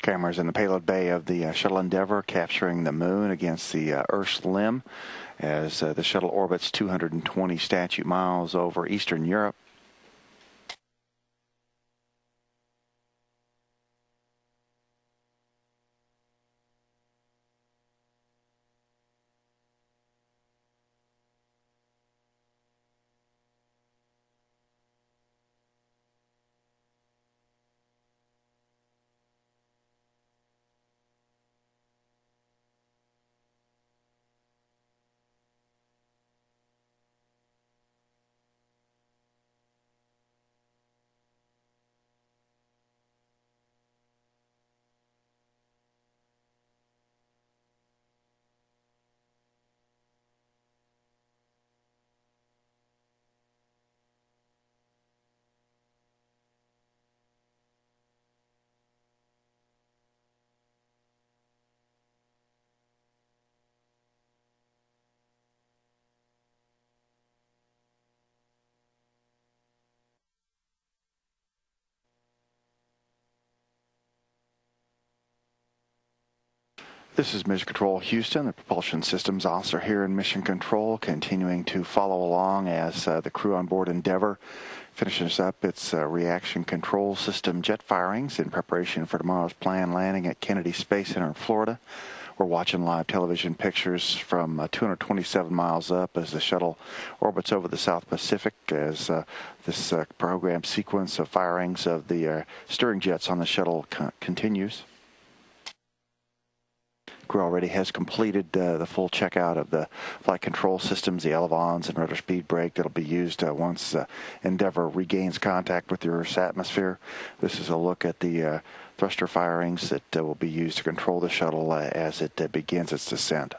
Cameras in the payload bay of the shuttle Endeavour capturing the moon against the Earth's limb as the shuttle orbits 220 statute miles over Eastern Europe. This is Mission Control Houston, the propulsion systems officer here in Mission Control, continuing to follow along as the crew on board Endeavour finishes up its reaction control system jet firings in preparation for tomorrow's planned landing at Kennedy Space Center in Florida. We're watching live television pictures from 227 miles up as the shuttle orbits over the South Pacific as this program sequence of firings of the steering jets on the shuttle continues. Crew already has completed the full checkout of the flight control systems, the elevons and rudder speed brake that'll be used once Endeavour regains contact with the Earth's atmosphere. This is a look at the thruster firings that will be used to control the shuttle as it begins its descent.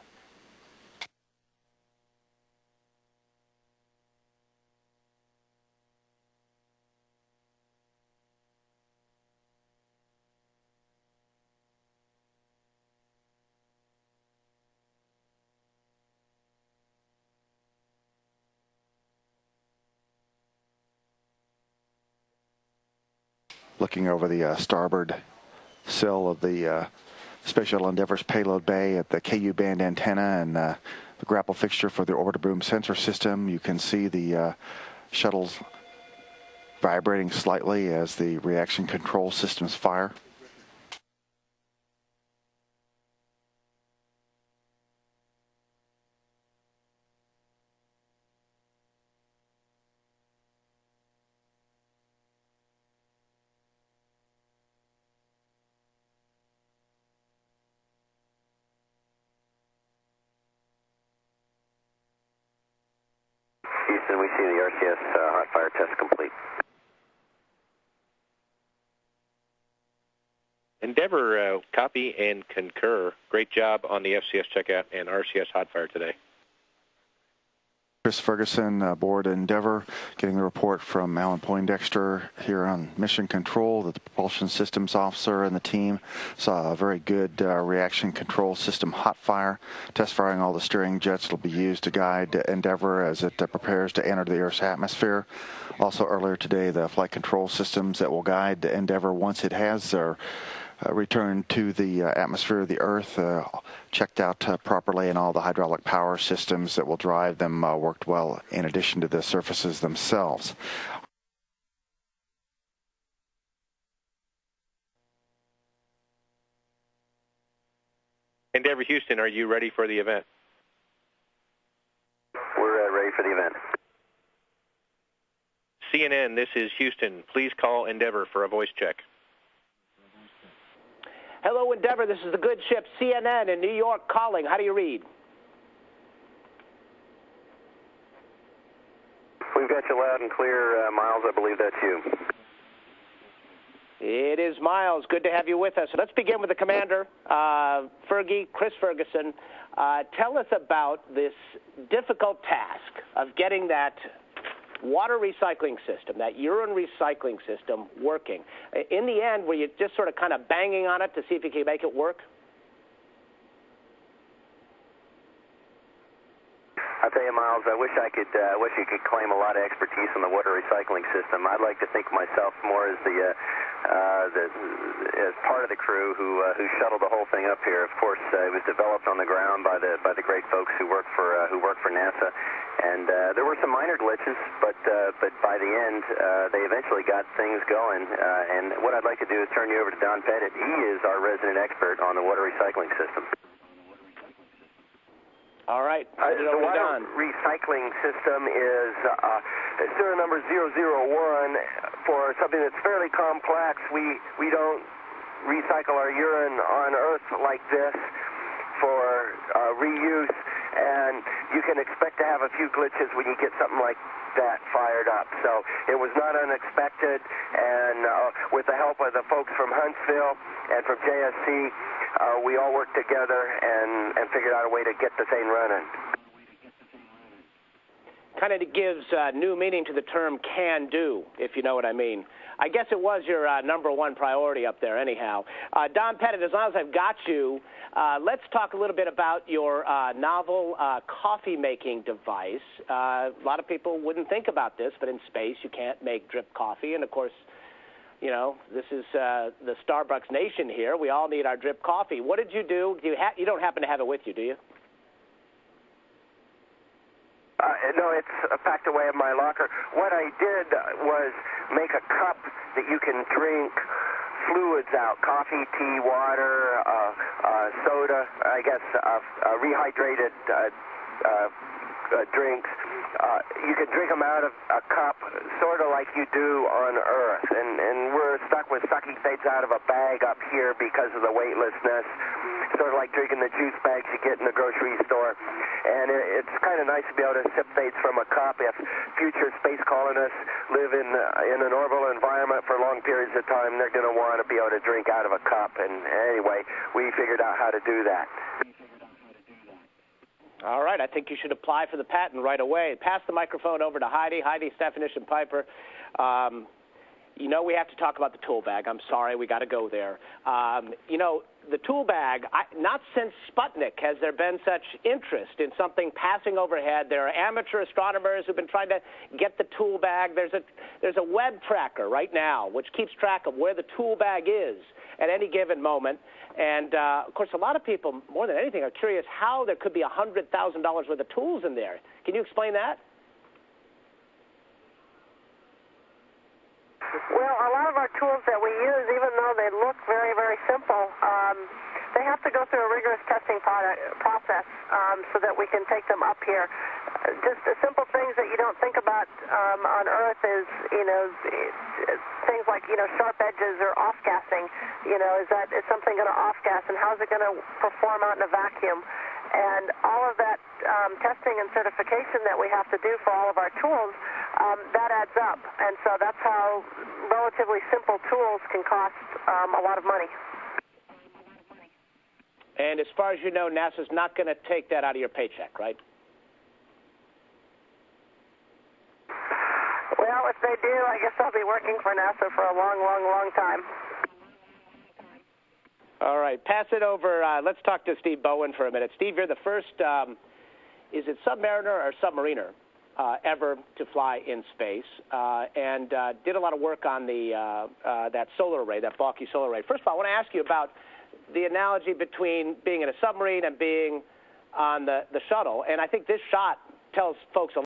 Looking over the starboard sill of the Space Shuttle Endeavour's payload bay at the KU band antenna and the grapple fixture for the orbiter boom sensor system, you can see the shuttles vibrating slightly as the reaction control systems fire. Houston, we see the RCS hot fire test complete. Endeavour, copy and concur. Great job on the FCS checkout and RCS hot fire today. Chris Ferguson aboard Endeavour, getting the report from Alan Poindexter here on Mission Control that the propulsion systems officer and the team saw a very good reaction control system hot fire, test firing all the steering jets that will be used to guide Endeavour as it prepares to enter the Earth's atmosphere. Also earlier today, the flight control systems that will guide Endeavour once it has returned to the atmosphere of the Earth, checked out properly, and all the hydraulic power systems that will drive them worked well in addition to the surfaces themselves. Endeavour Houston, are you ready for the event? We're ready for the event. CNN, this is Houston. Please call Endeavour for a voice check. Hello, Endeavour. This is the good ship CNN in New York calling. How do you read? We've got you loud and clear, Miles. I believe that's you. It is Miles. Good to have you with us. Let's begin with the commander, Chris Ferguson. Tell us about this difficult task of getting that water recycling system, that urine recycling system working. In the end, were you just sort of kind of banging on it to see if you could make it work? I'll tell you, Miles, I wish you could claim a lot of expertise on the water recycling system. I'd like to think of myself more as the as part of the crew who shuttled the whole thing up here. Of course, it was developed on the ground by the great folks who work for NASA, and there were some minor glitches, but by the end, they eventually got things going. And what I'd like to do is turn you over to Don Pettit. He is our resident expert on the water recycling system. All right. The water recycling system is serial number 001 for something that's fairly complex. We don't recycle our urine on Earth like this for reuse, and you can expect to have a few glitches when you get something like that fired up. So it was not unexpected, and with the help of the folks from Huntsville and from JSC, we all worked together and figured out a way to get the thing running. Kind of gives new meaning to the term can do, if you know what I mean. I guess it was your number one priority up there anyhow. Don Pettit, as long as I've got you, let's talk a little bit about your novel coffee-making device. A lot of people wouldn't think about this, but in space you can't make drip coffee, and of course, you know, this is the Starbucks nation here. We all need our drip coffee. What did you do? You don't happen to have it with you, do you? No, it's packed away in my locker. What I did was make a cup that you can drink fluids out, coffee, tea, water, soda, I guess rehydrated drinks. You can drink them out of a cup, sort of like you do on Earth. And we're stuck with sucking things out of a bag up here because of the weightlessness, sort of like drinking the juice bags you get in the grocery store. And it's kind of nice to be able to sip things from a cup. If future space colonists live in an orbital environment for long periods of time, they're going to want to be able to drink out of a cup. And anyway, we figured out how to do that. All right, I think you should apply for the patent right away. Pass the microphone over to Heidi. Heidi, Definition Piper. You know, we have to talk about the tool bag. I'm sorry, we got to go there. You know, the tool bag, not since Sputnik has there been such interest in something passing overhead. There are amateur astronomers who've been trying to get the tool bag. There's a web tracker right now which keeps track of where the tool bag is at any given moment. And, of course, a lot of people, more than anything, are curious how there could be $100,000 worth of tools in there. Can you explain that? Well, a lot of our tools that we use, even though they look very, very simple, they have to go through a rigorous testing process so that we can take them up here. Just the simple things that you don't think about on Earth is, you know, things like, you know, sharp edges or off-gassing. You know, is something going to off-gas, and how's it going to perform out in a vacuum? And all of that testing and certification that we have to do for all of our tools, that adds up. And so that's how relatively simple tools can cost a lot of money. And as far as you know, NASA's not going to take that out of your paycheck, right? Well, if they do, I guess I'll be working for NASA for a long, long, long time. All right, pass it over. Let's talk to Steve Bowen for a minute. Steve, you're the first, is it submariner or submariner, ever to fly in space, and did a lot of work on that solar array, that bulky solar array. First of all, I want to ask you about the analogy between being in a submarine and being on the shuttle, and I think this shot tells folks a